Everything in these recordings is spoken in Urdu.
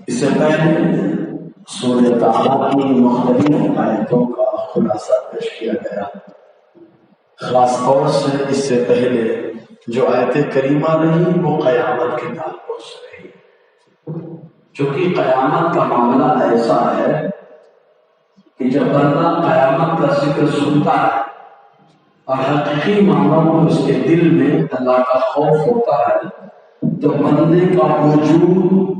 اس سے پہلے سورہ طٰہٰ کی مختلف آیتوں کا خلاصہ پیش کیا گیا. خاص طور سے اس سے پہلے جو آیت کریمہ رہی وہ قیامت کے تعلق سے رہی، چونکہ قیامت کا معاملہ ایسا ہے کہ جب بندہ قیامت کا ذکر سنتا ہے اور حقیقی معنوں میں اس کے دل میں اللہ کا خوف ہوتا ہے تو بندے کا وجود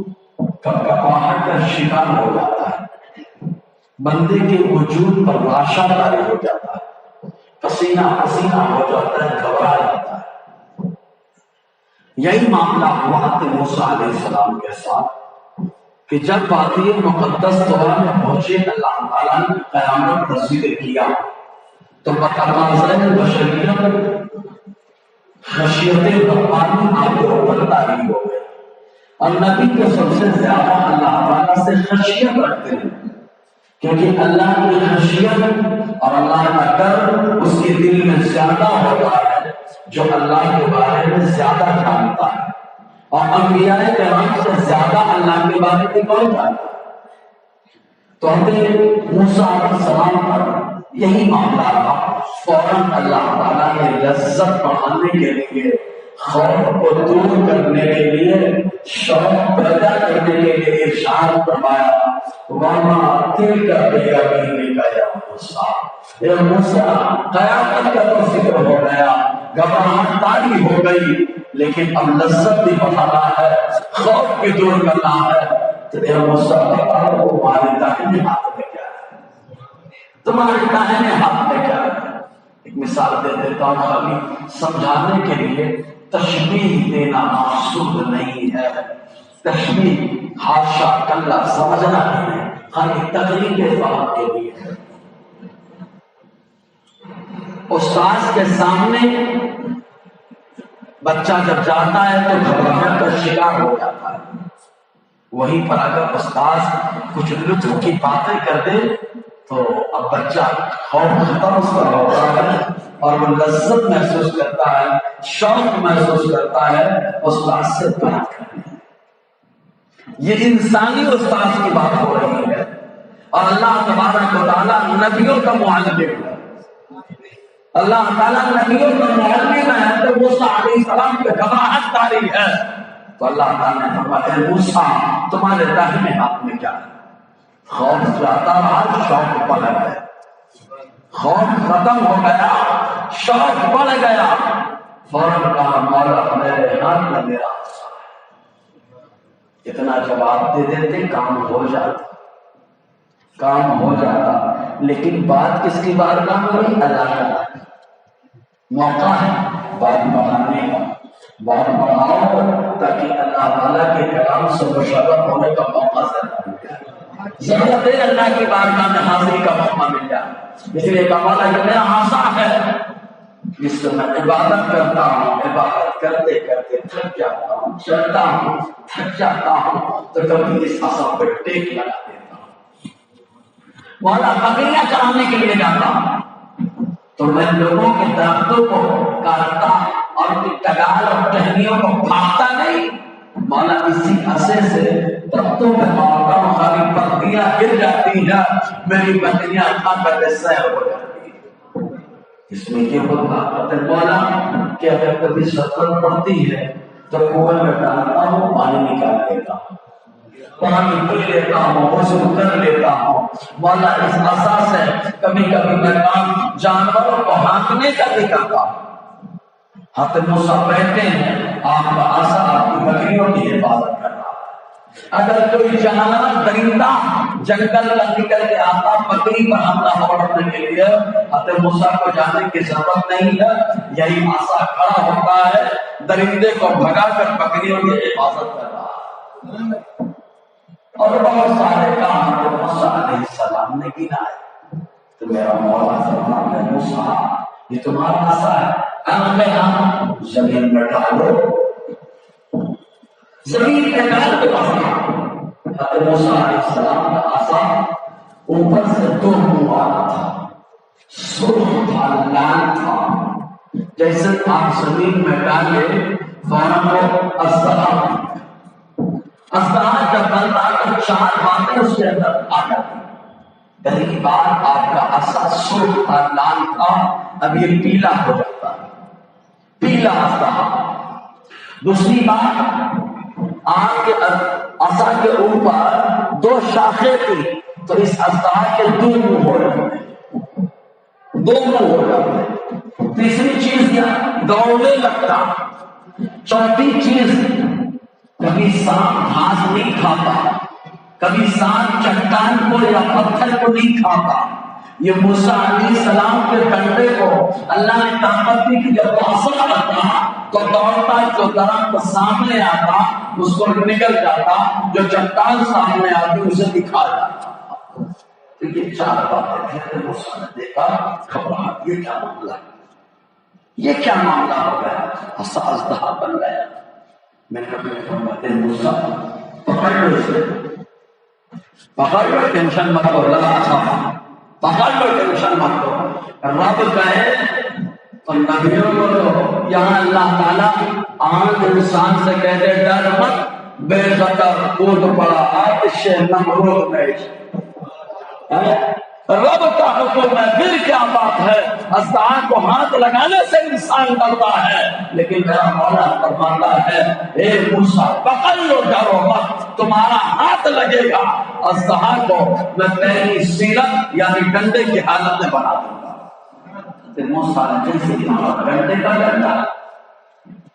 کپکپاہٹ کا شکار ہو جاتا ہے، بندے کے وجود پر لاشا طاری ہو جاتا ہے، پسینہ پسینہ ہو جاتا ہے، گھبرا جاتا ہے. یہی معاملہ ہوا تھا موسیٰ علیہ السلام کے ساتھ کہ جب وادی مقدس طور میں پہنچے اللہ تعالیٰ نے قیامت کا ذکر کیا تو بتمازن بشریت خشیت ربانی آپ کے اوپر طاری ہو گئے اور نبی کے سب سے زیادہ اللہ تعالیٰ سے خشیت رکھتے ہیں، کیونکہ اللہ کی خشیت اور اللہ کا ڈر اس کے دل میں زیادہ ہوتا ہے جو اللہ کے بارے میں زیادہ جانتا ہے، اور انبیاء کرام سے زیادہ اللہ کے بارے میں کون جانتا ہے. تو حضرت موسیٰ علیہ السلام پر یہی معاملہ تھا. فوراً اللہ تعالیٰ نے لذت بڑھانے کے لیے، خوف کو دور کرنے کے لیے، شوق پیدا کرنے کے لیے ارشاد فرمایا وَمَا تِلْكَ بِيَمِينِكَ يَا مُوسیٰ. اے موسیٰ، قیامت کا تو ذکر ہو گیا، گھبراہٹ طاری ہو گئی، لیکن اب لذت بھی بڑھانا ہے، خوف بھی دور کرنا ہے. تو اے موسیٰ بتاؤ تمہارے داہنے ہاتھ میں کیا ہے، تمہارے داہنے ہاتھ میں کیا ہے. ایک مثال دے دیتا ہوں خالی سمجھانے کے لیے. تشبیہ دینا مقصود نہیں ہے، تشبیہ حاشا کلا سمجھنا نہیں ہے، خالی تقریب فہم کے لیے ہے. استاذ کے سامنے بچہ جب جاتا ہے تو گھبراہٹ کا شکار ہو جاتا ہے، وہیں پر اگر استاذ کچھ لطف کی باتیں کر دے تو اب بچہ خوف ختم اس کا ہوتا ہے اور وہ لذت محسوس کرتا ہے، شوق محسوس کرتا ہے استاد سے بات کرنے. یہ انسانی استاد کی بات ہو رہی ہے اور اللہ تبارک و تعالیٰ نبیوں کا معلم ہے. اللہ تعالیٰ نبیوں کا معلم ہے تو موسیٰ علیہ السلام پہ گھبراہٹ طاری ہے تو اللہ تعالیٰ نے فرمایا موسیٰ تمہارے داہنے ہاتھ میں کیا ہے. خوف جاتا رہا، شوق بڑھ گیا، خوف ختم ہو گیا، شوق بڑھ گیا. فوراً کہا مولا میرے ہاتھ میں میرا عصا ہے. اتنا جواب دے دیتے کام ہو جاتا، کام ہو جاتا. لیکن بات کس کی بارگاہ میں ہوئی؟ اللہ کا موقع ہے بات بڑھانے کا. بات بڑھاؤ تاکہ اللہ تعالیٰ کے کلام سے مشرف ہونے کا موقع زیادہ مل جائے، ضرورت ہے اللہ کی بارگاہ میں حاضری کا موقع مل جائے. اس لیے کہا کہ میرا عصا ہے جس سے میں عبادت کرتا ہوں، عبادت کرتے کرتے تھک جاتا ہوں، چلتا ہوں تھک جاتا ہوں تو کبھی اس عصا پہ ٹیک لگا دیتا ہوں. مولا بکریاں چرانے کے لیے جاتا ہوں تو میں لوگوں کے درختوں کو کاٹتا اور ان کی ٹگال اور ٹہنیوں کو پھاڑتا نہیں، مولا اسی عصے سے درختوں پہ مارتا ہوں، خالی پتیاں گر جاتی ہیں، میری بکریاں کھا کر سیر ہو جاتی ہیں. اس میں یہ ہوتا ہے مولا کہ اگر کبھی ضرورت پڑتی ہے تو کنویں میں ڈالتا ہوں، پانی نکال لیتا ہوں، پانی پی لیتا ہوں، غسل کر لیتا ہوں. مولا اس عصا سے کبھی کبھی میں کام جانوروں کو ہانکنے کا بھی کرتا ہوں. حضرت موسیٰ بیٹھے ہیں، آپ کا عصا آپ کی بکریوں کی حفاظت کر رہا ہے. اگر کوئی جانور درندہ جنگل کا نکل کے آتا بکری پر حملہ ہونے کے لیے حضرت موسیٰ کو جانے کی ضرورت نہیں ہے، یہی عصا کھڑا ہوتا ہے، درندے کو بھگا کر بکریوں کی حفاظت کر رہا ہے. اور بہت سارے کام حضرت موسیٰ علیہ السلام نے گنائے تو میرا مولا فرماتا ہے موسیٰ یہ تمہارا عصا ہے، زمین میں ڈالو، زمین میں ڈال کے حضرت موسیٰ علیہ السلام کا عصا اوپر سے دو منہ والا تھا، سرخ تھا، لال تھا. جیسے آپ زمین میں ڈالے فوراً وہ السلام اصطلاح جب بنتا تو 4 باتیں اس کے اندر آ جاتی. پہلی بات آپ کا اصل سرخ تھا، لال تھا، اب یہ پیلا ہو جاتا ہے، پیلا اصطلاح. دوسری بات، آپ کے عصا کے اوپر 2 شاخیں تھی تو اس اصطلاح کے 2 منہ ہو جاتے ہیں، 2 منہ ہو جاتے ہیں. تیسری چیز کیا؟ دوڑنے لگتا. چوتھی چیز، کبھی سانپ گھاس نہیں کھاتا، کبھی سانپ چٹان کو یا پتھر کو نہیں کھاتا. یہ موسیٰ علیہ السلام کے ڈنڈے کو اللہ نے طاقت دی کہ جب عصا رکھتا تو دوڑتا، جو درخت سامنے آتا اس کو نکل جاتا، جو چٹان سامنے آتی اسے دکھا جاتا. یہ 4 باتیں تھیں. موسیٰ نے دیکھا، گھبراہٹ، یہ کیا معاملہ ہے، یہ کیا معاملہ ہو گیا، عصا اژدہا بن گیا. میں نے کہا موسیٰ پکڑ لو اسے، پکڑ لو، ٹینشن مت لو، پکڑ لو، ٹینشن مت لو. رب کہے تو نبیوں کو تو یہاں اللہ تعالیٰ عام انسان سے کہتے ڈر مت، بے خطر کود پڑا آتش نمرود میں. رب کا حکم ہے، پھر کیا بات ہے. اصطلاح کو ہاتھ لگانے سے انسان ڈرتا ہے، لیکن میرا مولا فرماتا ہے اے موسیٰ پکڑ لو، ڈرو مت، تمہارا ہاتھ لگے گا اصطلاح کو میں تیری سیرت یعنی ڈنڈے کی حالت میں بنا دوں گا. موسیٰ نے جیسے ڈنڈے کا ڈنڈا،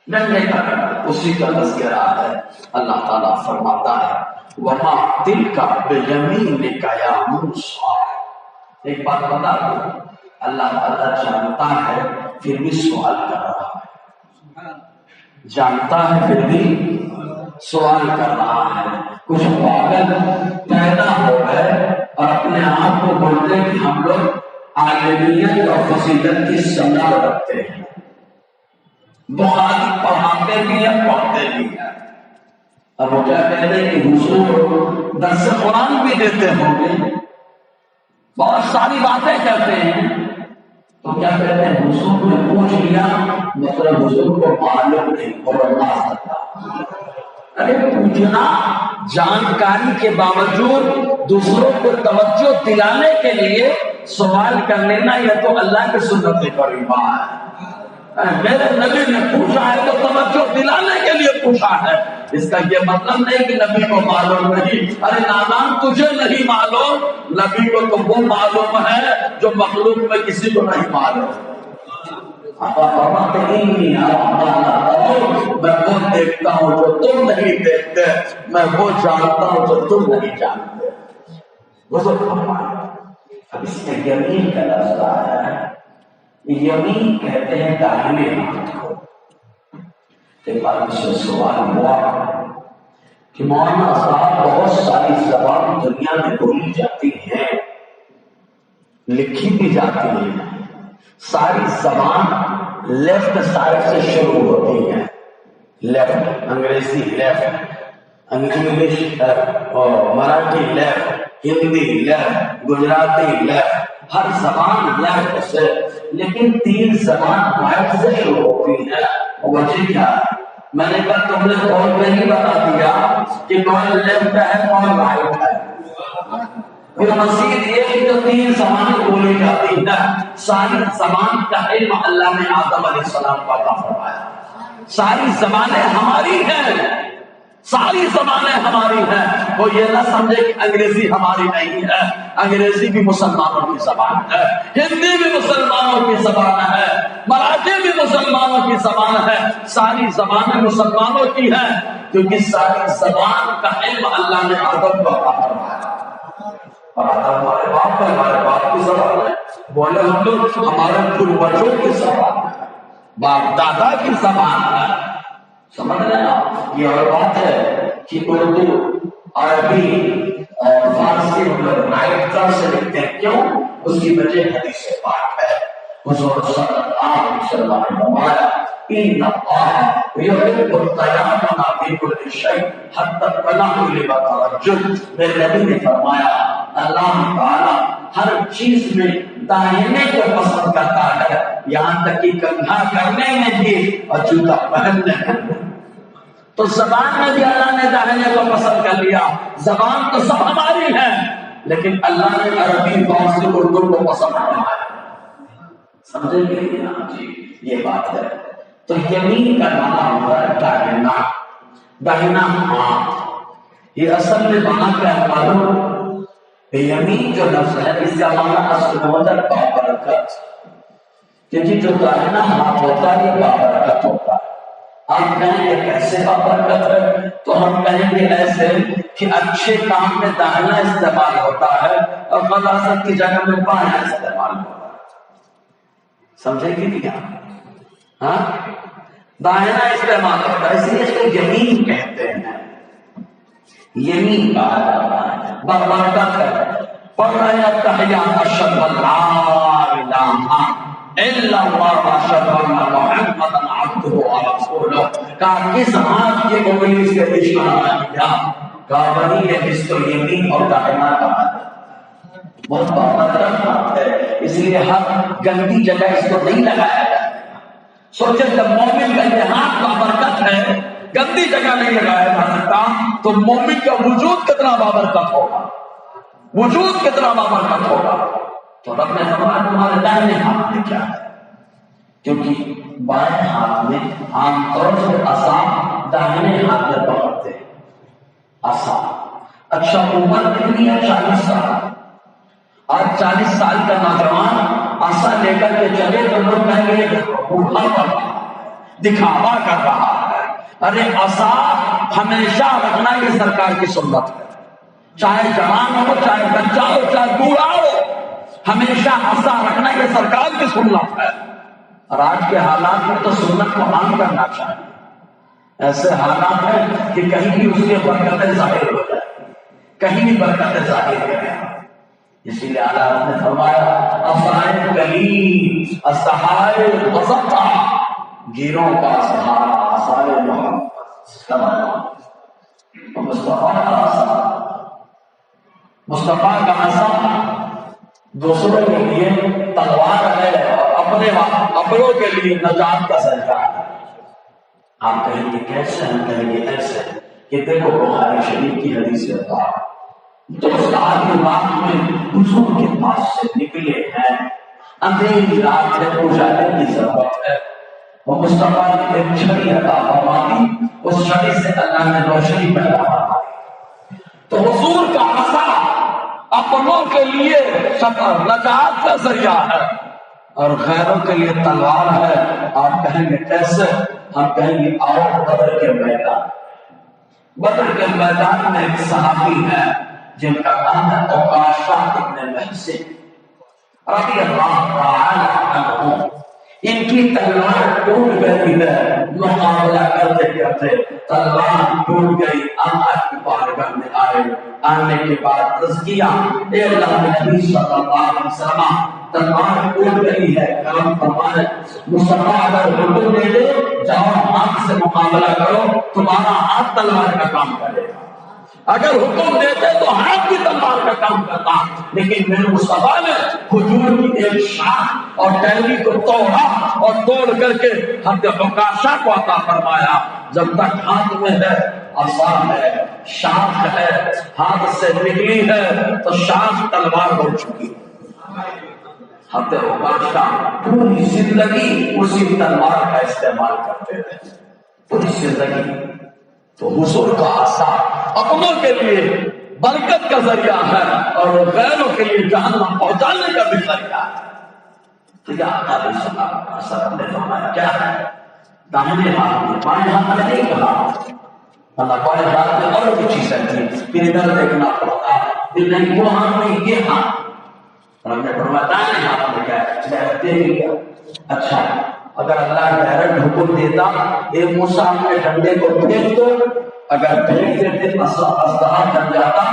ڈنڈے کا ڈنڈا، اسی کا تذکرہ ہے. اللہ تعالیٰ فرماتا ہے وما تلک بیمینک یا موسیٰ. ایک بات بتا دوں، اللہ تعالیٰ جانتا ہے پھر بھی سوال کر رہا ہے، جانتا ہے پھر بھی سوال کر رہا ہے. کچھ پاگل پیدا ہو گئے اور اپنے آپ کو بولتے کہ ہم لوگ عالمیت اور فضیلت کی سمجھ رکھتے ہیں، بخاری پڑھاتے بھی ہیں، پڑھتے بھی ہیں. اب وہ کیا کہتے ہیں کہ حضور درس قرآن بھی دیتے ہوں گے، بہت ساری باتیں کرتے ہیں، تو کیا کہتے ہیں حضور نے پوچھ لیا، مطلب حضور کو معلوم نہیں اور اللہ سکتا. ارے پوچھنا جانکاری کے باوجود دوسروں کو توجہ دلانے کے لیے سوال کر لینا، یہ تو اللہ کی سنت کریمہ ہے. میرے نبی نے پوچھا ہے تو توجہ دلانے کے لیے پوچھا ہے. اس کا یہ مطلب نہیں کہ نبی کو معلوم نہیں. ارے نادان تجھے نہیں معلوم، نبی کو تو وہ معلوم ہے جو مخلوق میں کسی کو نہیں معلوم. میں وہ دیکھتا ہوں جو تم نہیں دیکھتے، میں وہ جانتا ہوں جو تم نہیں جانتے. اب اس میں یمین کا لفظ آیا ہے. یمین کہتے ہیں داہنے ہاتھ کو. ایک بار مجھ سے سوال ہوا کہ مولانا صاحب بہت ساری زبان دنیا میں بولی جاتی ہیں، لکھی بھی جاتی ہیں، ساری زبان لیفٹ سائڈ سے شروع ہوتی ہے. لیفٹ، انگریزی لیفٹ، انگلش لیفٹ، اور Marathi left, Hindi left, Gujarati left, ہر زبان لیفٹ سے. لیکن 3 زبان رائٹ سے شروع ہوتی ہے. وجہ کیا ہے؟ میں نے کہا تم نے کون نہیں بتا دیا کہ کون لیفٹ ہے کون رائٹ ہے. پھر مزید یہ کہ جو 3 زبانیں بولی جاتی ہیں، ساری زبان کا علم اللہ نے آدم علیہ السلام کو عطا فرمایا. ساری زبانیں ہماری ہیں، ساری زبانیں ہماری ہیں. وہ یہ نہ سمجھے کہ انگریزی ہماری نہیں ہے. انگریزی بھی مسلمانوں کی زبان ہے، ہندی بھی مسلمانوں کی زبان ہے، مراٹھی بھی مسلمانوں کی زبان ہے. ساری زبانیں مسلمانوں کی ہیں کیونکہ ساری زبان کا علم اللہ نے آدم کو عطا فرمایا. اور آدم ہمارے باپ ہے، ہمارے باپ کی زبان ہے. بولے ہم لوگ ہمارے پروجوں کی زبان ہے، باپ دادا کی زبان ہے. سمجھ رہے ہیں آپ؟ یہ اور بات ہے کہ اردو، عربی اور فارسی رائٹ طرح سے لکھتے ہیں. کیوں؟ اس کی وجہ حدیث پاک ہے. حضور صلی اللہ علیہ وسلم نے فرمایا ان اللہ یحب التیامن فی کل شیء حتی التنعم بالترجل. میرے نبی نے فرمایا اللہ تعالی ہر چیز میں داہنے کو پسند کرتا ہے، یہاں تک کہ کنگھا کرنے میں بھی اور جوتا پہننے میں. تو زبان میں بھی اللہ نے داہنے کو پسند کر لیا. زبان تو سب ہماری ہے لیکن اللہ نے عربی فارسی اردو کو پسند کیا ہے. سمجھے گے جی یہ بات ہے. تو یمین کا معنی ہوتا ہے داہنا، داہنا ہاتھ. یہ اصل میں معنی کیا ہے معلوم؟ یمین جو لفظ ہے اس کا معنی اصل میں ہوتا ہے بابرکت. کیونکہ جو داہنا ہاتھ ہوتا ہے یہ بابرکت ہوتا ہے. آپ کہیں گے کیسے بابرکت ہے؟ تو ہم کہیں گے ایسے کہ اچھے کام میں داہنا استعمال ہوتا ہے اور غلاظت کی جگہ میں بایاں استعمال ہوتا ہے. سمجھے گی کیا؟ ہاں داہنا استعمال ہوتا ہے اس لیے اس کو یمین کہتے ہیں. یمین کہا جاتا ہے بابرکت ہے. پڑھ رہے ہیں تحیات اشہد لا الہ الا اللہ اشہد ان محمدا عبدہ ورسولہ. کہا کس ہاتھ کی انگلی سے اشارہ کیا؟ کہا وہی ہے جس کو یمین اور داہنا کہا جاتا ہے. بہت بابرکت ہاتھ ہے اس لیے ہر گندی جگہ اس کو نہیں لگایا جاتا. سوچے جب مومن کا یہ ہاتھ بابرکت ہے گندی جگہ نہیں لگایا جا سکتا تو مومن کا وجود کتنا بابرکت ہوگا، وجود کتنا بابرکت ہوگا. تو رب نے فرمایا تمہارے دائیں ہاتھ میں کیا ہے؟ کیونکہ بائیں ہاتھ میں عام طور سے عصا داہنے ہاتھ میں پکڑتے ہیں. عصا اچھا عمر کتنی ہے؟ 40 سال. آج 40 سال کا نوجوان عصا لے کر کے چلے تو لوگ کہیں گے بوڑھا کر رہا ہے، دکھاوا کر رہا ہے. ارے عصا ہمیشہ رکھنا یہ سرکار کی سنت ہے. چاہے جوان ہو چاہے بچہ ہو چاہے بوڑھا ہو ہمیشہ عصا رکھنا یہ سرکار کی سنت ہے. اور آج کے حالات میں تو سنت کو عام کرنا چاہیے. ایسے حالات ہیں کہ کہیں بھی اس کے برکتیں ظاہر ہو جائیں، کہیں بھی برکتیں ظاہر ہو جائیں. اسی لیے اللہ نے فرمایا افائل کلیم السحائے وسطا، گیروں کا سہارا آثار محمد مصطفیٰ کا آثار. مصطفیٰ کا آثار دوسروں کے لیے تلوار ہے اور اپنوں کے لیے نجات کا ذریعہ ہے. آپ کہیں گے کیسے؟ ہم کہیں گے ایسے کہ دیکھو بخاری شریف کی حدیث ہے جو سال کے بعد میں حضور کے پاس سے نکلے ہیں، اندھیری رات ہے، اجالے کی ضرورت ہے. وہ مصطفیٰ نے ایک چھڑی عطا فرمائی، اس چھڑی سے اللہ نے روشنی پیدا فرمائی. تو حضور کا عصا اپنوں کے لیے سفر نجات کا ذریعہ ہے اور غیروں کے لیے تلوار ہے. آپ کہیں گے کیسے؟ ہم کہیں گے آؤ بدر کے میدان. بدر کے میدان میں ایک صحابی ہے جن کا نام ہے عکاشہ ابن محصن رضی اللہ تعالی عنہ. ان کی تلوار ٹوٹ گئی ہے، مقابلہ کرتے کرتے تلوار ٹوٹ گئی. اللہ کی بارگاہ میں آنے کے بعد تزکیہ اے اللہ نبی صلی اللہ علیہ وسلم تلوار ٹوٹ گئی ہے، کرم فرمائے مصطفیٰ اگر حکم دے دے جاؤ ہاتھ سے مقابلہ کرو، تمہارا ہاتھ تلوار کا کام کرے گا. اگر حکم دیتے تو ہاتھ بھی تلوار کا کام کرتا، لیکن میرے مصطفیٰ نے حضور کی ایک شاخ اور ٹہنی کو توڑا اور توڑ کر کے حد عکاشہ کو عطا فرمایا. جب تک ہاتھ میں ہے عصا ہے، شاخ ہے، ہاتھ سے نکلی ہے تو شاخ تلوار ہو چکی. حد عکاشہ پوری زندگی اسی تلوار کا استعمال کرتے رہے، پوری زندگی. تو حضور کا عصا اپنوں کے لیے برکت کا ذریعہ ہے اور غیروں کے لیے جہنم پہنچانے کا بھی ذریعہ ہے. تو یہ آقا علیہ السلام کا عصا نے فرمایا کیا ہے؟ داہنے ہاتھ میں، بائیں ہاتھ میں نہیں کہا. اللہ بائیں ہاتھ میں اور بھی چیزیں تھیں، پھر ادھر دیکھنا پڑتا دل نہیں، وہ ہاتھ میں یہ ہاتھ. اور ہم نے فرمایا دائیں ہاتھ میں کیا ہے؟ دیکھتے ہی کیا. اچھا اگر اللہ ڈائریکٹ حکم دیتا اے موسیٰ اپنے ڈنڈے کو پھینک دو، اگر پھینک دیتے اسلحہ بن جاتا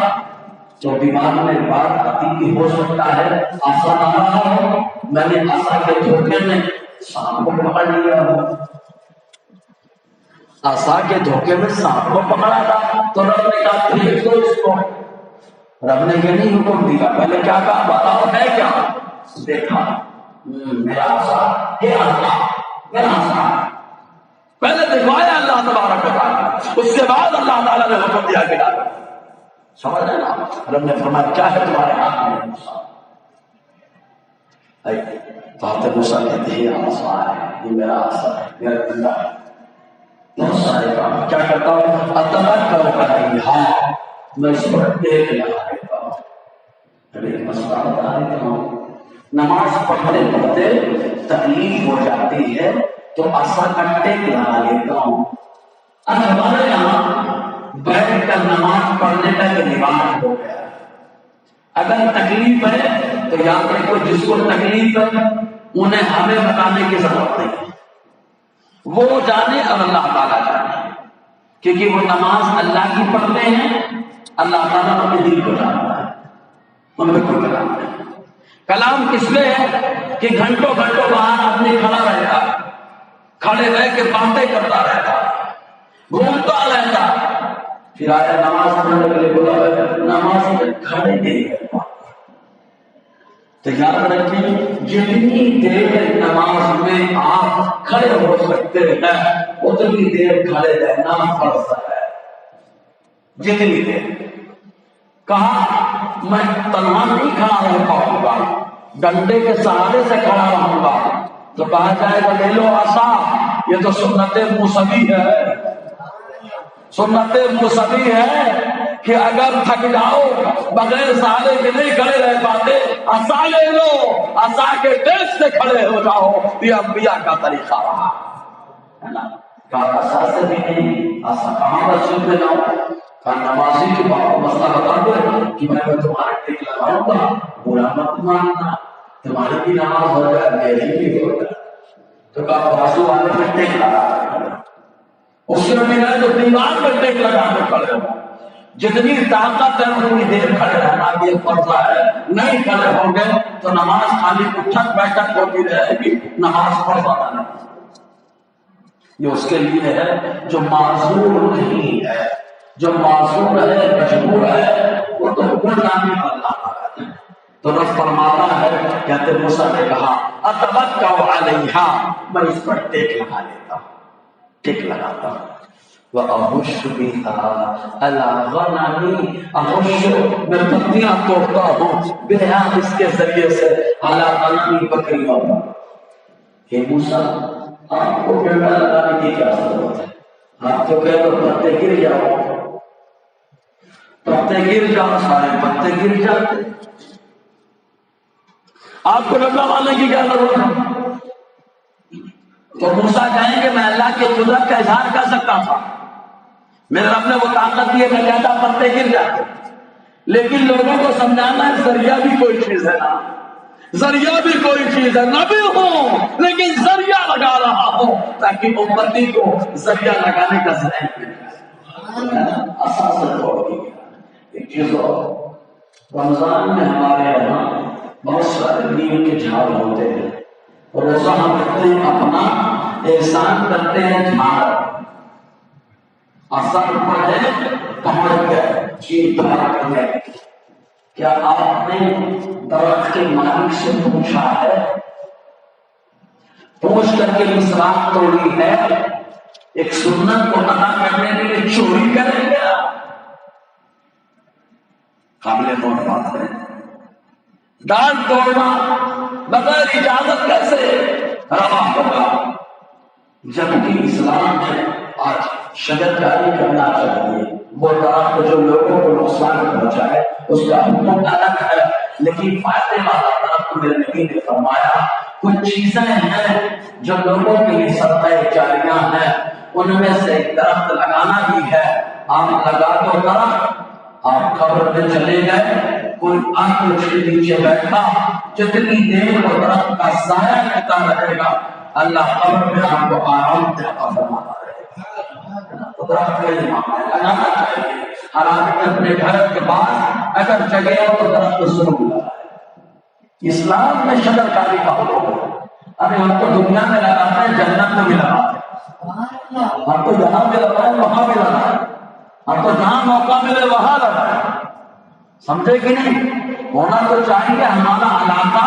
تو دماغ میں بات آتی کہ ہو سکتا ہے عصا نہ رہا ہو، میں نے عصا کے دھوکے میں سانپ کو پکڑ لیا ہو. عصا کے دھوکے میں سانپ کو پکڑا تھا تو رب نے کہا پھینک دو اس کو. رب نے یہ نہیں حکم دیا، میں نے کیا کہا بتاؤ ہے کیا؟ دیکھا میرا عصا ہے، عصا میرا عصا. پہلے دکھوایا اللہ تبارک و تعالیٰ، اس کے بعد اللہ تعالیٰ نے حکم دیا کہ ڈالو. سمجھ رہے نا؟ رب نے فرمایا کیا ہے تمہارے ہاتھ میں موسیٰ؟ تو حضرت موسیٰ کہتے ہیں یہ عصا ہے، یہ میرا عصا ہے، میرا ڈنڈا ہے. بہت سارے کام کیا کرتا ہوں، اتوکل علیہا، میں اس پر ٹیک لگا دیتا ہوں. ابھی مسئلہ بتا دیتا ہوں، نماز پڑھتے پڑھتے تکلیف ہو جاتی ہے تو عصا کا ٹیک لگا لیتا ہوں. اب ہمارے یہاں بیٹھ کر نماز پڑھنے کا یہ رواج ہو گیا. اگر تکلیف ہے تو یاد رکھو جس کو تکلیف ہے انہیں ہمیں بتانے کی ضرورت نہیں ہے، وہ جانے اور اللہ تعالیٰ جانے، کیونکہ وہ نماز اللہ کی پڑھتے ہیں، اللہ تعالیٰ ان کے دل کو جانتا ہے، ان میں کوئی کلام نہیں. کلام کس میں ہے کہ گھنٹوں گھنٹوں باہر آدمی کھڑا رہتا، کھڑے رہ کے باتیں کرتا رہتا، گھومتا رہتا، پھر آیا نماز پڑھنے کے لیے بولا نماز میں کھڑے نہیں رہتا. تو یاد رکھیں جتنی دیر نماز میں آپ کھڑے ہو سکتے ہیں اتنی دیر کھڑے رہنا فرض ہے. جتنی دیر کہا میں تنہا نہیں کھڑا رہ پاؤں گا، ڈنڈے کے سہارے سے کھڑا رہوں گا، تو کہا جائے گا لے لو عصا، یہ تو سنت موسوی ہے. سنت موسوی ہے کہ اگر تھک جاؤ بغیر سہارے کے نہیں کھڑے رہ پاتے، عصا لے لو، عصا کے ٹیک سے کھڑے ہو جاؤ. یہ انبیاء کا طریقہ رہا ہے نا. کہا عصا سے بھی نہیں، عصا کہاں پر سن دے جاؤں. کہا نمازی کے باپ مسئلہ بتا دو کہ میں تمہارے ٹیک لگاؤں گا، برا مت ماننا، تمہاری بھی نماز ہو جائے میری بھی ہو جائے. تو کہا بازو والے میں ٹیک لگا اس کے بنا تو دیوار میں ٹیک لگا کے کھڑے ہو. جتنی طاقت ہے اتنی دیر کھڑے رہنا یہ فرض ہے. نہیں کھڑے ہوں گے تو نماز خالی اٹھک بیٹھک ہوتی رہے گی، نماز فرض ادا نہیں. یہ اس کے لیے ہے جو معذور نہیں ہے، جو معذور ہے مجبور ہے وہ تو حکم جانے اللہ ہے. تو رب فرماتا ہے کہتے موسیٰ نے کہا اتوکل علیہا، میں اس پر ٹیک لگا لیتا ہوں، ٹیک لگاتا ہوں. وَأَهُشُّ بِهَا عَلَىٰ غَنَمِي، أَهُشُّ میں پتیاں توڑتا ہوں بِهَا اس کے ذریعے سے عَلَىٰ غَنَمِي بکریوں پر. کہ موسیٰ آپ کو ڈنڈا لگانے کی کیا ضرورت ہے؟ آپ تو کہہ دو پتے گر جاؤ، پتے گر جاؤ، سارے پتے گر جاتے. آپ کو ڈنڈا مارنے کی کیا ضرورت ہے؟ تو موسیٰ کہیں کہ میں اللہ کی قدرت کا اظہار کر سکتا تھا، میرے رب نے وہ طاقت دی ہے کہ زیادہ پتے گر جاتے. لیکن لوگوں کو سمجھانا ہے ذریعہ بھی کوئی چیز ہے نا، ذریعہ بھی کوئی چیز ہے. نبی ہوں لیکن ذریعہ لگا رہا ہوں تاکہ امتی کو ذریعہ لگانے کا ذریعہ مل جائے. اساس ہوگی ایک چیز اور رمضان میں ہمارے یہاں بہت سارے نیم کے جھاڑ ہوتے ہیں، روزہ ہم رکھتے ہیں، اپنا احسان کرتے ہیں جھاڑ. اثر پر ہے پہنچ گئے چین طرح ہے. کیا آپ نے درخت کے مالک سے پوچھا ہے؟ پوچھ کر کے مسواک توڑی ہے؟ ایک سنت کو ادا کرنے کے لیے چوری کریں گے؟ قابل غور بات ہے. ڈانٹ توڑنا بغیر اجازت کیسے روا ہوگا؟ جبکہ اسلام میں آج شجرکاری کرنا چاہیے. وہ درخت جو لوگوں کو نقصان پہنچائے اس کا حکم الگ ہے، لیکن فائدے والا درخت میرے نبی نے فرمایا کچھ چیزیں ہیں جو لوگوں کے لیے صدقہ جاریہ ہیں، ان میں سے ایک درخت لگانا بھی ہے. آپ لگا دو درخت، آپ قبر میں چلے گئے، کوئی آنکھ اس کے نیچے بیٹھا، جتنی دیر وہ درخت کا سایہ رہتا رہے گا اللہ قبر میں آپ کو آرام سے عطا فرماتا رہے گا. درخت کا لگانا چاہیے. ہر آدمی اپنے گھر کے پاس اگر جگہ ہو تو درخت ضرور لگائے. اسلام میں شجرکاری کا حکم ہے. ابھی ہم تو دنیا میں لگاتے ہیں، جنت میں بھی لگاتے ہیں. ہم تو جہاں بھی لگائیں وہاں بھی لگائیں، ہم تو جہاں موقع ملے وہاں لگائیں. سمجھے کہ نہیں؟ ہونا تو چاہیے ہمارا علاقہ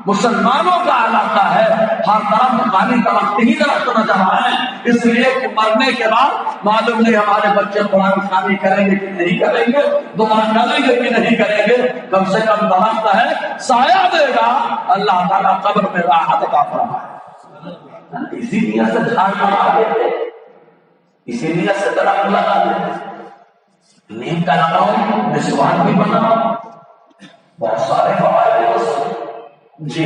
مسلمانوں کا علاقہ ہے، ہر طرف خالی درخت ہی درخت نظر آئے، اس لیے کہ مرنے کے بعد معلوم نہیں ہمارے بچے قرآن خوانی کریں گے کہ نہیں کریں گے، دعا کریں گے کہ نہیں کریں گے، کم سے کم درخت ہے سایہ دے گا، اللہ تعالیٰ قبر میں راحت عطا فرمائے۔ اسی لیے سے جھاڑ لگا دیتے، اسی لیے سے درخت لگا دیتے، نیم کا لگاؤ، مسواک بھی بناؤ، بہت سارے فوائد۔ جی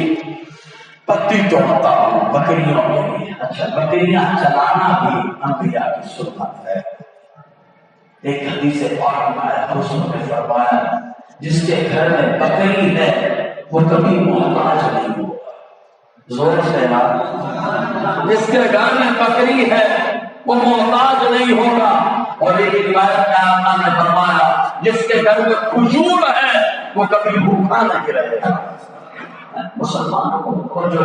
پتی توڑتا ہوں بکریوں کے لیے، اچھا بکریاں چلانا بھی انبیاء کی سنت ہے۔ ایک حدیث پاک میں حضور نے فرمایا جس کے گھر میں بکری ہے وہ کبھی محتاج نہیں ہوگا، زور سے یاد، جس کے گھر میں بکری ہے وہ محتاج نہیں ہوگا۔ اور ایک روایت میں آقا نے فرمایا جس کے گھر میں کھجور ہے وہ کبھی بھوکا نہیں رہے گا۔ مسلمانوں کو جو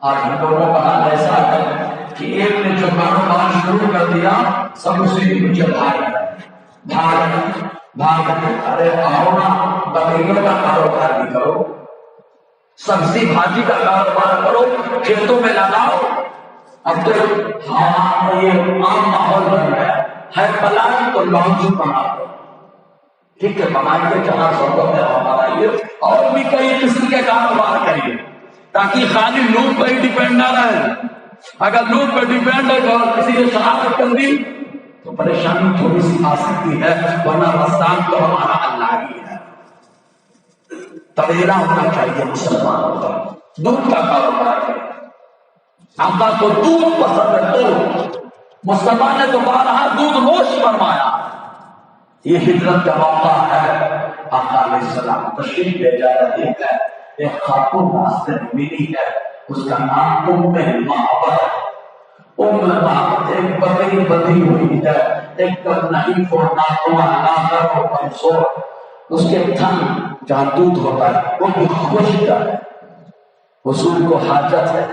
آج ہم لوگوں کا حال ایسا ہے کہ ایک نے جو کاروبار شروع کر دیا سب اسی کے پیچھے بھاگ ارے آؤ نا بکریوں کا کاروبار بھی کرو، سبزی بھاجی کا کاروبار کرو، کھیتوں میں لگاؤ۔ اب تو یہ عام ماحول بن گیا ہے، پلان تو لانچ بنا دو، ٹھیک ہے بنائیے، جہاں ضرورت ہے وہاں بنائیے، اور بھی کئی قسم کے کاروبار کریے تاکہ خالی لوگ پہ ہی ڈیپینڈ نہ رہے۔ اگر لوگ پہ ڈیپینڈ ہے اور کسی نے شرارت کر دی تو پریشانی تھوڑی سی آ سکتی ہے، ورنہ رستان تو ہمارا اللہ ہی ہے۔ طویلہ ہونا چاہیے مسلمانوں کا، دودھ کا کاروبار کرے، آقا کو دودھ پسند ہے، دودھ مسلمان نے تو بارہا دودھ نوش فرمایا۔ یہ ہجرت کا موقع ہے، آقا علیہ السلام تشریف لے جا رہے ہیں، ایک خاتون راستے میں ملی ہے، اس کا نام ام معبد ہے۔ ام معبد ایک بکری بندھی ہوئی ہے، ایک دم نہیں چھوڑنا ہوا نہ کرو کمزور، اس کے تھن جہاں دودھ ہوتا ہے وہ بھی خشک ہے۔ حضور کو حاجت ہے،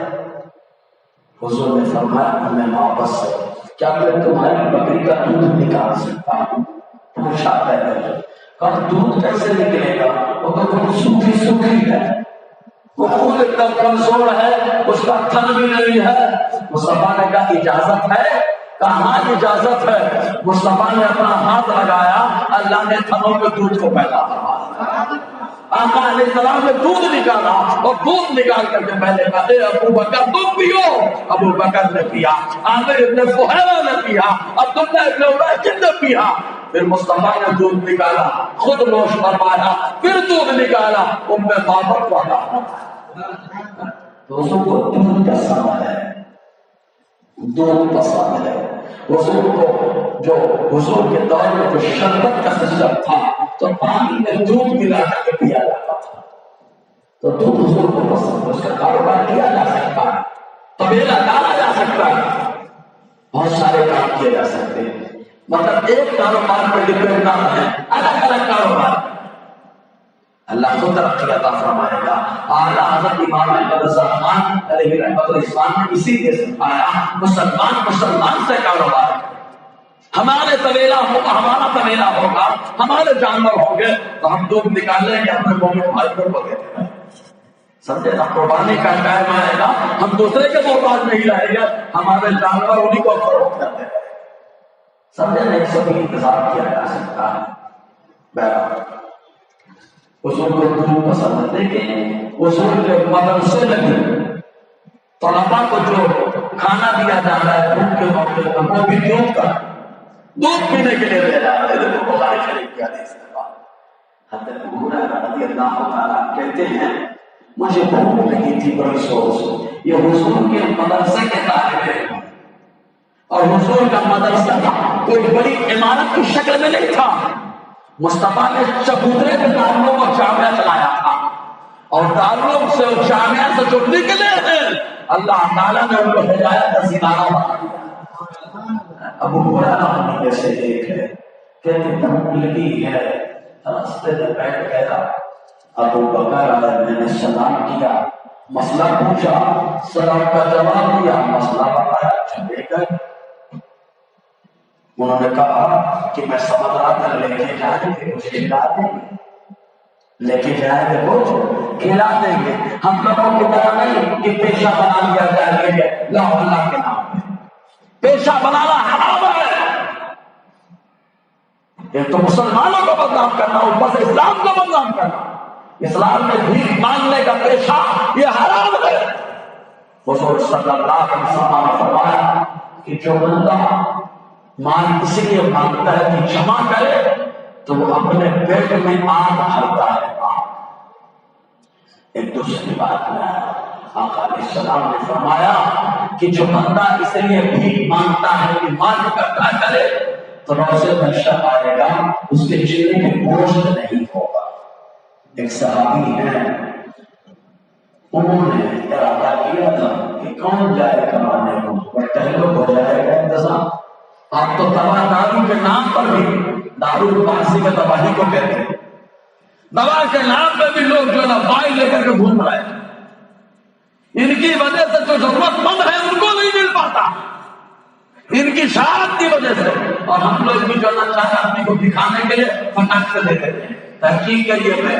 حضور نے فرمایا ام معبد سے کیا میں تمہاری بکری کا دودھ نکال سکتا ہوں؟ پوچھا ہے کہا دودھ کیسے نکلے گا، وہ تو بہت سوکھی سوکھی ہے، وہ خود ایک دم کمزور ہے، اس کا تھن بھی نہیں ہے۔ مصطفیٰ نے کہا اجازت ہے؟ کہا ہاں اجازت ہے۔ مصطفیٰ نے اپنا ہاتھ لگایا، اللہ نے تھنوں میں دودھ کو پیدا کروا، آقا علیہ السلام نے دودھ نکالا، اور دودھ نکال کر کے پہلے کہا اے ابو بکر تم پیو، ابو بکر نے پیا، عامر ابن فہیرہ نے پیا، عبداللہ ابن ابی نے پیا، پھر مصطفیٰ نے دودھ نکالا، خود نوش فرمایا، پھر دودھ نکالا، ام معبد کو عطا فرمایا۔ دوستوں کو دودھ پسند ہے، دودھ پسند ہے۔ حضور کو جو حضور کے دور میں جو شربت کا سسٹم تھا تو پانی میں دودھ ملا کر کے پیا جاتا تھا، تو دودھ حضور کو پسند ہے، اس کا کاروبار کیا جا سکتا ہے، طویلہ ڈالا جا سکتا ہے، بہت سارے کام کیے جا سکتے ہیں، مطلب ایک کاروبار پر ڈپینڈ نہ رہے، الگ الگ کاروبار۔ اللہ کو ترقی عطا فرمائے گا۔ اعلیٰ حضرت امام احمد الرحمن علیہ رحمۃ الاسلام نے اسی لیے سکھایا مسلمان سے کاروبار کرے۔ ہمارے طویلہ ہوگا، ہمارا طویلہ ہوگا، ہمارے جانور ہوں گے تو ہم دودھ نکالیں گے اپنے مومن بھائیوں کو دیتے ہیں، سمجھے نا؟ قربانی کا ٹائم آئے گا ہم دوسرے کے محتاج نہیں رہیں گے، ہمارے جانور انہیں کو فروخت کرتے ہیں، سمجھے نا؟ اس بھی انتظار کیا جا سکتا ہے۔ بہرحال حضور کو دودھ پسند ہے، لیکن حضور کے مدرسے میں طلبا کو جو کھانا دیا جا رہا ہے دودھ کے موقع پر وہ بھی دودھ پینے کے لیے دیا جا رہا ہے۔ بخاری شریف کی حدیث ہے، حضرت ابو ہریرہ رضی اللہ تعالیٰ کہتے ہیں مجھے بھوک لگی تھی بڑی زور سے، یہ حضور کے مدرسے کے طالب علم اور حضور کا مدرسہ کوئی بڑی عمارت کی شکل میں نہیں تھا، مصطفیٰ نے چبوترے کے دارالعلوم اور جامعہ چلایا تھا، اور دارالعلوم سے اور جامعہ سے جو نکلے ہیں اللہ تعالیٰ نے ان کو ہدایت کا ستارہ بنا دیا۔ ابو ہریرہ جیسے ایک ہے کہتے بھوک لگی ہے، راستے میں بیٹھ گیا، ابو بکر میں نے سلام کیا، مسئلہ پوچھا، سلام کا جواب دیا، مسئلہ بتایا، چلے گئے۔ انہوں نے کہا کہ میں سمندر لے کے جانے کے مجھے ہلا دیں گے، لیکن جائے گے کچھ کھلا دیں گے. ہم لوگوں کی طرح نہیں کہ پیشہ بنا لیا جائے لا اللہ کے نام پہ. پیشہ بنانا حرام ہے. ایک تو مسلمانوں کو بدنام کرنا، اوپر سے اسلام کو بدنام کرنا. اسلام میں بھیک مانگنے کا پیشہ یہ حرام ہے. حضور صلی اللہ علیہ وسلم نے فرمایا کہ جو بندہ مال اس لیے مانگتا ہے کہ جمع کرے تو وہ اپنے پیٹ میں آگ بھرتا ہے. ایک دوسری بات میں آقا علیہ السلام نے فرمایا کہ جو بندہ اس لیے بھیک مانگتا ہے کہ مال اکٹھا کرے تو روزے میں شب آئے گا اس کے چہرے میں گوشت نہیں ہوگا. ایک صحابی ہے، انہوں نے ارادہ کیا تھا کہ کون جائے کمانے کو، اور ٹہلو ہو جائے گا انتظام. آپ تو تباہ دارو کے نام پر بھی دارو پانسی میں تباہی کو کہتے ہیں. دوا کے نام پہ بھی لوگ جو ہے نا فائل لے کر کے گھوم رہے ہیں. ان کی وجہ سے جو ضرورت مند ہے ان کو نہیں مل پاتا، ان کی شاعت کی وجہ سے. اور ہم لوگ بھی جو ہے نا چار آدمی کو دکھانے کے لیے فٹاک سے دے دیتے ہیں تحقیق کے لیے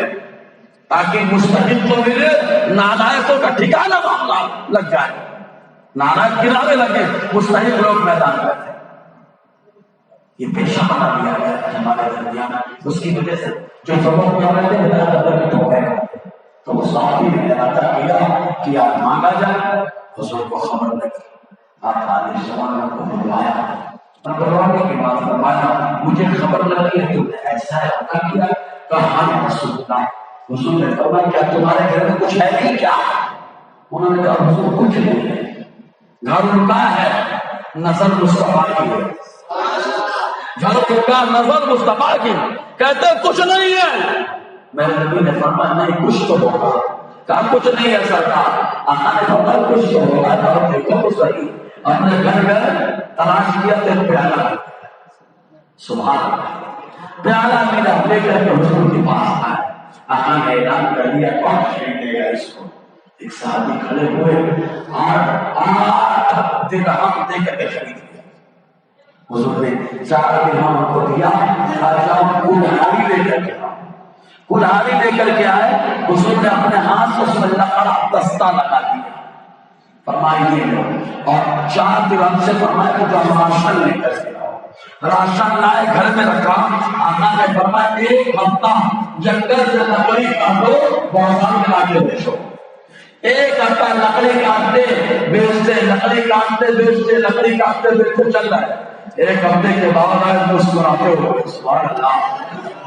تاکہ مستحق کو ملے، نالائقوں کا ٹھکانہ معاملہ لگ جائے. نالائق کنارے لگے، مستحق لوگ میدان میں تھے. یہ پیشہ بنا دیا گیا ہمارے درمیان. اس کی وجہ سے جو سبق میں رہتے ہیں تو اس صحابی نے ارادہ کیا کہ آپ مانگا جائے. حضور کو خبر لگی، آپ علیہ السلام کو بلوایا. بلوانے کے بعد فرمایا مجھے خبر لگی ہے تم نے ایسا ارادہ کیا. کہا رسول اللہ. حضور نے فرمایا کیا تمہارے گھر میں کچھ ہے نہیں کیا؟ انہوں نے کہا حضور کچھ نہیں ہے. گھر ان کا ہے، نظر مصطفیٰ کی ہے. گھر کا نظر مصطفیٰ کی. کہتے کچھ نہیں ہے. میرے نبی نے فرمایا نہیں کچھ تو ہوگا. کہا کچھ نہیں ہے سرکار. آقا نے فرمایا کچھ تو ہوگا. اور دیکھو تو صحیح. اپنے گھر گئے، تلاش کیا تو پیالہ ملا. سبحان اللہ، پیالہ ملا. لے کر کے حضور کے پاس آئے. آقا نے اعلان کر دیا کون خریدے گا اس کو. ایک صحابی کھڑے ہوئے، 8 درہم دے کر کے خرید لیا. حضور نے 4 درہم کو دیا. کلہاڑی لے کر کے کلہاڑی لے کر کے آئے. حضور نے اپنے ہاتھ سے اس میں لکڑا دستہ لگا دیا. فرمائیے لو. اور 4 درہم سے فرمایا کہ جو راشن لے کر کے آؤ. راشن لائے، گھر میں رکھا. آقا نے فرمایا 1 ہفتہ جنگل سے لکڑی کاٹو، بازار میں لا کے بیچو. 1 ہفتہ لکڑی کاٹتے بیچتے، لکڑی کاٹتے بیچتے، لکڑی کاٹتے بیچتے چل رہا ہے. 1 ہفتے کے بعد آئے مسکراتے ہوئے. سبحان اللہ،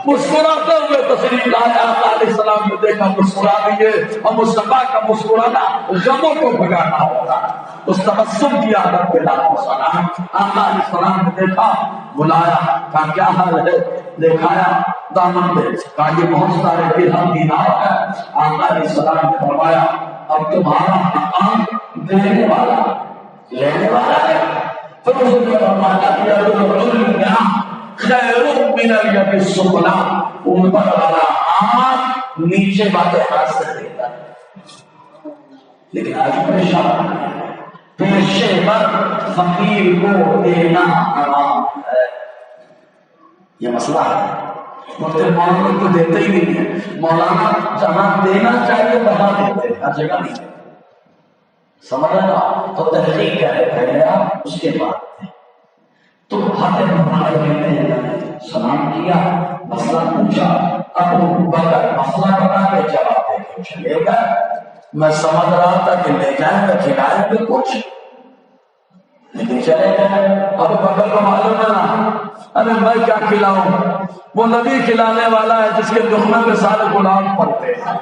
مسکراتے ہوئے تشریف لائے. آقا علیہ السلام نے دیکھا مسکرا دیے. اور مصطفیٰ کا مسکرانا غموں کو بھگانا ہوتا ہے. اس تبسم کی عادت پہ لاکھوں سلام. آقا علیہ السلام نے دیکھا، بلایا، کہا کیا حال ہے؟ دکھایا دامن پہ، کہا یہ بہت سارے درہم دینار ہے. آقا علیہ السلام نے فرمایا اب تمہارا مقام دینے والا لینے والا ہے. پھر اس نے فرمایا کہ العلیا خیر من الید السفلی. اوپر والا ہاتھ نیچے والے ہاتھ سے دیتا ہے. لیکن آج پریشان پیشے پر فقیر کو دینا حرام ہے. یہ مسئلہ ہے. مفتی مولانا تو دیتے ہی نہیں ہے. مولانا جہاں دینا چاہیے وہاں دیتے ہیں، ہر جگہ نہیں. سمجھ رہے نا؟ تو تحقیق کرے پہلے آپ، اس کے بعد تو ہاتھ میں سلام کیا، مسئلہ پوچھا. ابو بکر مسئلہ بتا کے جواب دے کے چلے گئے. میں سمجھ رہا تھا کہ لے جائیں گے کھلائیں گے کچھ، لیکن چلے گئے. ابو بکر کو معلوم ہے نا، ارے میں کیا کھلاؤں، وہ نبی کھلانے والا ہے جس کے دخنے میں سارے غلام پڑتے ہیں.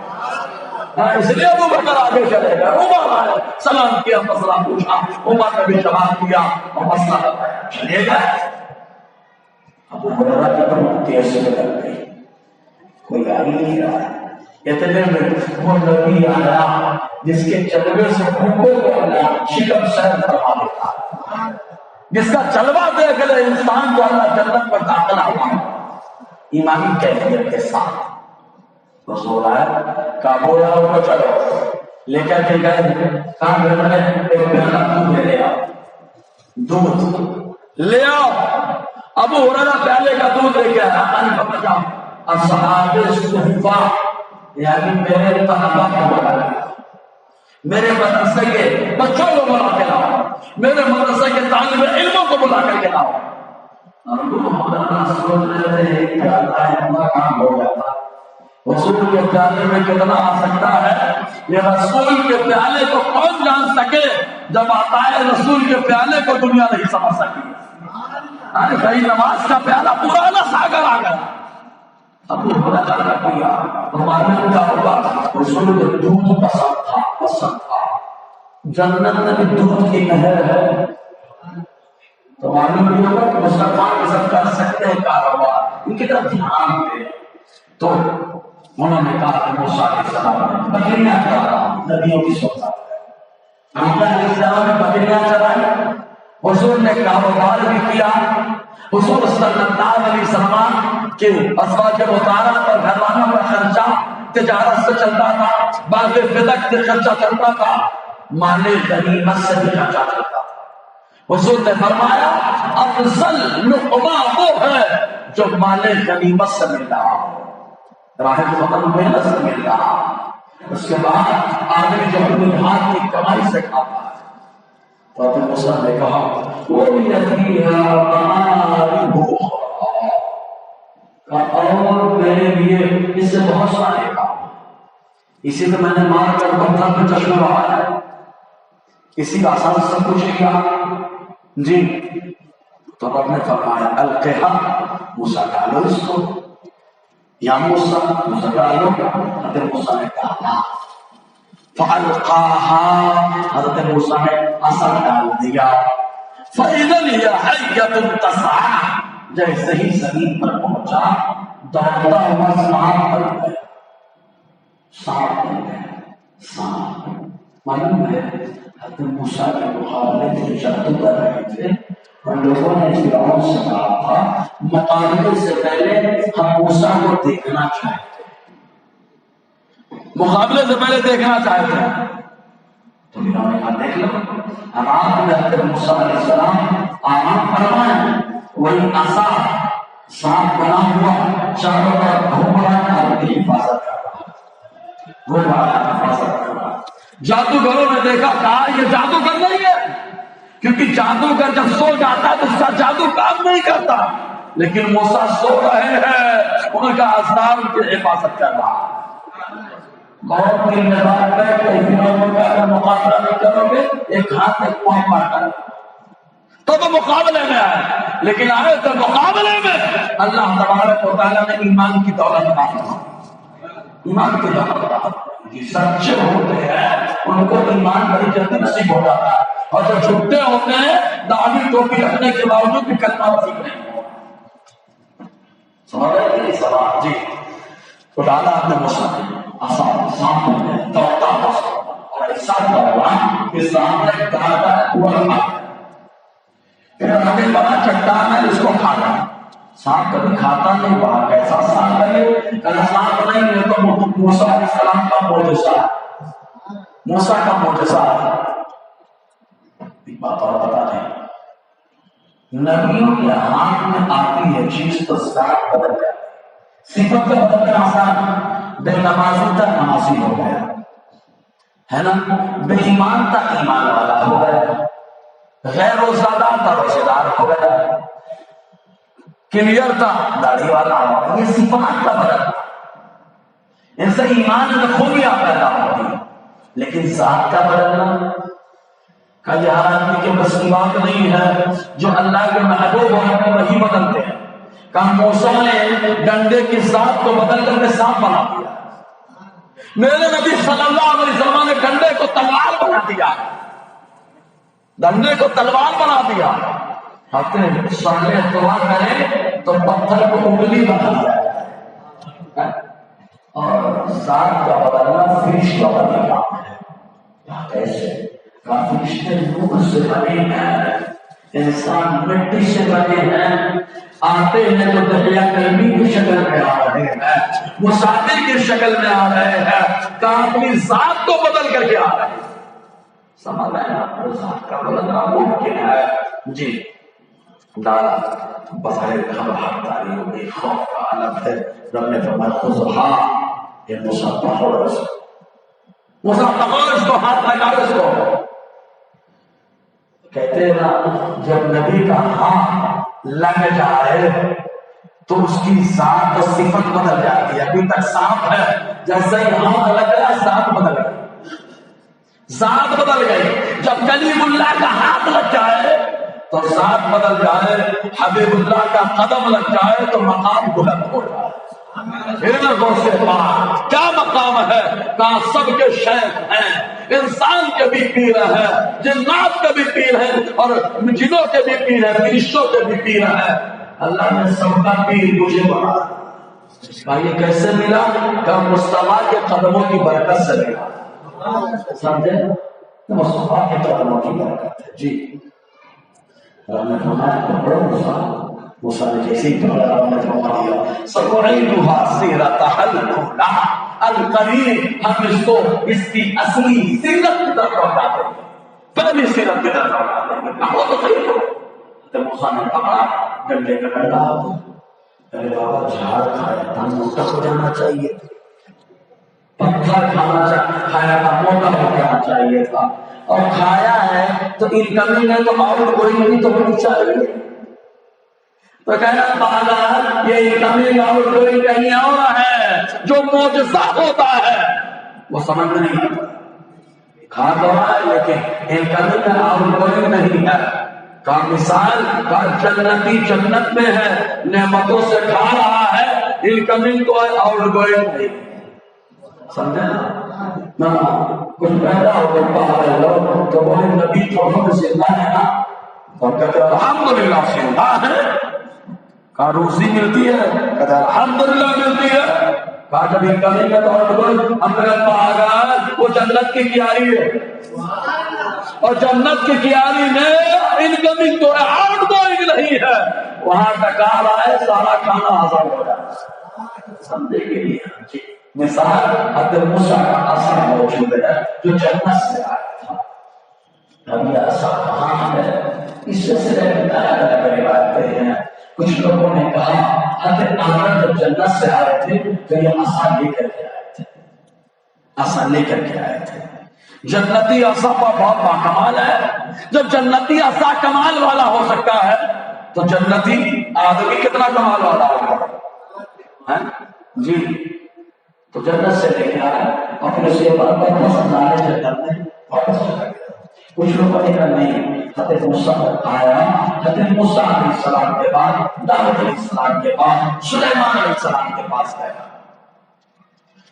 اس لیے ابو بکر آگے چلے گئے. عمر آئے، سلام کیا، مسئلہ پوچھا. عمر نے بھی جواب دیا اور مسئلہ بتایا، چلے گئے. ابو ہریرہ کی تو تیز سے لگ گئی، کوئی آ ہی نہیں رہا. اتنے میں وہ نبی آیا جس کے چلوے سے بھوکوں کو اللہ شکم سیر فرما دیتا، جس کا چلوا دیکھ لے انسان کو اللہ جنت پر داخل ہوا ایمانی کیفیت کے ساتھ. رسول آئے، کہا بولا کو چلو. لے کر کے گئے. کہاں گھر میں ایک پیالہ دودھ لے آؤ، دودھ لے آؤ. ابو ہریرہ پیالے کا دودھ لے کے آیا. اصحاب صفہ یعنی میرے طلبا کو بلا لیا، میرے مدرسے کے بچوں کو بلا کے لاؤ، میرے مدرسے کے طالب علموں کو بلا کر کے لاؤ۔ مولانا سوچ رہے تھے کہ اللہ ہمارا کام ہو جاتا، رسول کے پیالے میں کتنا آ سکتا ہے، یہ رسول کے پیالے کو کون جان سکے جب آتا ہے رسول کے پیالے کو دنیا نہیں سمجھ سکی۔ صحیح نماز کا پیالہ پرانا ساگر آ گیا، اب وہ بڑا جانا کیا ہمارے کیا ہوگا، رسول کو دودھ پسند تھا، جنت میں بھی دودھ کی نہر ہے، تو معلوم نہیں ہوگا کہ مسلمان سب کر سکتے ہیں کاروبار، ان کی طرف دھیان دے۔ تو انہوں نے کہا کہ موسیٰ علیہ السلام بکریاں چرا، نبیوں کی سنت ہے، موسیٰ علیہ السلام نے بکریاں چرائی، حضور نے کاروبار بھی کیا، حضور صلی اللہ علیہ وسلم کے ازواج مطہرات اور گھرانوں کا خرچہ تجارت سے چلتا تھا، بعض فدق سے خرچہ چلتا تھا، مال غنیمت سے بھی خرچہ چلتا تھا۔ حضور نے فرمایا افضل لقمہ وہ ہے جو مال غنیمت سے مل رہا ہو، راہ ختم محنت سے مل رہا، اس کے بعد آدمی جو اپنی ہاتھ کی کمائی سے کھاتا ہے۔ تو موسیٰ نے کہا اور میرے لیے اس سے بہت سارے کام، اسی سے میں نے مار کر پتھر میں چشمہ بہایا، اسی آسان سے کچھ کیا جی۔ تو رب نے فرمایا القیہ، موسیٰ ڈالو اس کو، یا موسیٰ ڈالو، حضرت موسیٰ نے کہا فَأَلْقَاهَا، حضرت موسیٰ نے عصا ڈال دیا، فَإِذَا هِيَ حَيَّةٌ تَسْعَىٰ، جیسے ہی زمین پر پہنچا دوڑتا ہوا سانپ بن گیا، سانپ بن گیا، سانپ۔ معلوم ہے حضرت موسیٰ کے مقابلے جو جادو کر رہے تھے، ان لوگوں نے فرعون سے کہا تھا مقابلے سے پہلے ہم موسیٰ کو دیکھنا چاہتے ہیں، مقابلے سے پہلے دیکھنا چاہتے ہیں۔ تو انہوں نے کہا دیکھ لو، رات میں حضرت موسیٰ علیہ السلام آرام فرمائیں، وہی عصا سانپ بنا ہوا چاروں طرف گھوم رہا ہے اور ان کی حفاظت کر رہا ہے، گھوم رہا ہے، حفاظت کر رہا ہے۔ جادوگروں نے دیکھا، کہا یہ جادوگر نہیں ہے، کیونکہ جادوگر جب سو جاتا ہے تو اس کا جادو کام نہیں کرتا، لیکن موسیٰ سو رہے ہیں، ان کا اسرار ان کی حفاظت کر رہا ہے۔ بہت دن میں بات بیٹھ کے فرعون کا اگر مقابلہ نہیں کرو گے، ایک ہاتھ ایک پاؤں مار کر تو وہ مقابلے میں آئے، لیکن آئے تو مقابلے میں اللہ تبارک و تعالیٰ نے ایمان کی دولت عطا کی، ایمان کی دولت عطا کی۔ سچے ہوتے ہیں ان کو ایمان بڑی جلدی نصیب ہو جاتا ہے، اور جب جھوٹے ہوتے ہیں داڑھی ٹوپی رکھنے کے باوجود بھی کلمہ نصیب نہیں ہوتا۔ سمجھ رہے ہیں سوال جی؟ تو ڈالا آپ نے موسیٰ نے آسان سامنے دوڑتا ہوا اور ایسا دوڑا کہ سامنے دھاگا اوپر آ گیا، پھر آگے بڑا چٹان ہے اس کو کھانا، سانپ کبھی کھاتا نہیں، وہاں کیسا سانپ ہے، کل سانپ نہیں ہے تو موسیٰ علیہ السلام کا معجزہ، موسیٰ کا معجزہ۔ ایک بات اور بتا دیں، نبیوں کے ہاتھ میں آتی ہے چیز تو ذات بدل جاتی ہے، صفت کا بدلنا آسان، بے نمازی تھا نمازی ہو گیا ہے نا، بے ایمان تھا ایمان والا ہو گیا، غیر روزہ دار تھا روزہ دار ہو گیا، کلیئر تھا داڑھی والا ہو گیا۔ یہ صفات کا بدلنا، ان سے ایمان میں خوبیاں پیدا ہوتی، لیکن ذات کا بدلنا کل ہر آدمی کے بس کی بات نہیں ہے۔ جو اللہ کے محبوب ہیں وہی بدلتے ہیں۔ کہا موسیٰ نے ڈنڈے کی ذات کو بدل کر کے سانپ بنا دیا، میرے نبی صلی اللہ علیہ وسلم نے ڈنڈے کو تلوار بنا دیا، ڈنڈے کو تلوار بنا دیا۔ ہاتھ سامنے دعا کرے تو پتھر کو انگلی بنا دیا، اور ذات کا بدلنا فرشتوں کا بھی کام ہے۔ کیسے؟ فرشتے نور سے بنے ہیں، انسان مٹی سے بنے ہیں، آتے ہیں تو دہیا کلمی کی شکل میں آ رہے ہیں، مسافر کی شکل میں آ رہے ہیں، اپنی ذات کو بدل کر کے آ رہے ہیں۔ سمجھ رہے ہیں آپ کو ذات کا بدلنا ممکن ہے جی۔ ڈالا بظاہر گھبراہٹ تاری ہو گئی، خوف کا عالم ہے، رب نے فرمایا خذھا یہ موسیٰ پکڑو اس کو، موسیٰ پکڑو اس کو، ہاتھ لگاؤ اس کو. کہتے ہیں نا جب نبی کا ہاتھ لگ جائے تو اس کی ذات و صفت بدل جاتی ہے. ابھی تک صاف ہے، جیسے ہی ہاتھ لگ گیا ذات بدل گئی، ذات بدل گئی. جب کلیم اللہ کا ہاتھ لگ جائے تو ذات بدل جائے، حبیب اللہ کا قدم لگ جائے تو مقام بلند ہو جائے. کیا مقام ہے؟ کہاں سب کے شیخ ہیں، انسان کے بھی پیر ہیں، جنات کے بھی پیر ہیں، اور جنوں کے بھی پیر ہیں، فرشتوں کے بھی پیر ہیں. اللہ نے سب کا پیر مجھے بنا. یہ کیسے ملا؟ کہ مصطفیٰ کے قدموں کی برکت سے ملا. سمجھے؟ مصطفیٰ کے قدموں کی برکت ہے. جی اللہ نے فرمایا پڑھو موسیٰ نے جیسے ہی پڑھا اللہ نے فرمایا سَأُعِيدُهَا سِيرَتَهَا الْأُولَىٰ الْقَرِيبَ. ہم اس کو اس کی اصلی سیرت کی طرف لوٹا دیں گے، پہلی سیرت کی طرف لوٹا دیں گے. کہو تو صحیح ہو. تو موسیٰ نے پکڑا ڈنڈے کا ڈنڈا. ارے بابا جھاڑ کھایا تھا موٹا ہو جانا چاہیے، پتھر کھایا تھا موٹا ہو جانا چاہیے تھا، اور کھایا ہے تو انکمنگ ہے تو آؤٹ گوئنگ نہیں تو ہونی چاہیے. تو کہنا پاگل یہ انکمنگ آؤٹ گوئنگ کہیں اور ہے. جو معجزہ ہوتا ہے وہ سمجھ نہیں آتا. کھا تو رہا ہے لیکن انکمنگ آؤٹ گوئنگ نہیں ہے. کا مثال کا جنتی جنت میں ہے، نعمتوں سے کھا رہا ہے، انکمنگ تو ہے آؤٹ گوئنگ نہیں. سمجھا نا؟ کچھ پیدا ہو گیا باہر لوگ تو وہ نبی محمد زندہ ہے نا، اور کہتے ہیں الحمدللہ زندہ ہے. کہا روزی ملتی ہے، کہتے ہیں الحمدللہ ملتی ہے. کہا جب انکمنگ ہے تو آؤٹ گوئنگ. ہم نے کہا وہ جنت کی کیاری ہے، اور جنت کی کیاری میں انکمنگ تو ہے آؤٹ گوئنگ نہیں ہے. وہاں ٹکا رہا ہے سارا کھانا ہضم ہو رہا ہے. سمجھے کے لیے مثال حضرت موسیٰ کا عصا موجود ہے جو جنت سے آیا تھا. اب یہ عصا کہاں ہے؟ اس سلسلے میں الگ الگ روایتیں ہیں. کچھ لوگوں نے کہا حضرت آدم جب جنت سے آئے تھے تو یہ عصا لے کر کے آئے تھے، عصا لے کر کے آئے تھے. جنتی عصا کا بہت باکمال ہے. جب جنتی عصا کمال والا ہو سکتا ہے تو جنتی آدمی کتنا کمال والا ہوگا جی. تو جنت سے لے کے آئے اور پھر اس کے بعد سارے جنت میں واپس چلا گیا. کچھ لوگوں نے کہا نہیں، حضرت موسیٰ آیا، حضرت موسیٰ علیہ السلام کے بعد داؤد علیہ السلام کے بعد سلیمان علیہ السلام کے پاس گیا.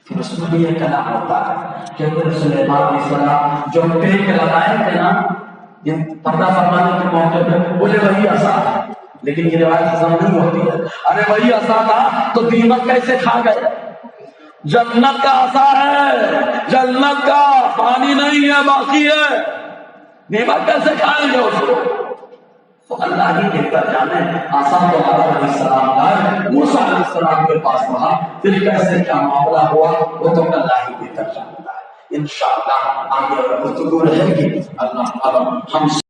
پھر اس میں بھی یہ کلام ہوتا ہے کہ حضرت سلیمان علیہ السلام جو ٹیک لگائے تھے نا یہ پردہ فرمانے کے موقع پہ، بولے وہی عصا تھا، لیکن یہ روایت ہضم نہیں ہوتی ہے. ارے وہی عصا تھا تو دیمک کیسے کھا گئے؟ جنت کا عصا ہے، جنت کا پانی نہیں ہے باقی ہے، دیمک کیسے کھائیں گے اس کو؟ تو اللہ ہی بہتر جانے. عصا تو آدم علیہ السلام کا موسیٰ علیہ السلام کے پاس رہا، پھر کیسے کیا معاملہ ہوا وہ تو اللہ ہی بہتر جانتا ہے. انشاءاللہ آگے گفتگو رہے گی. اللہ ہم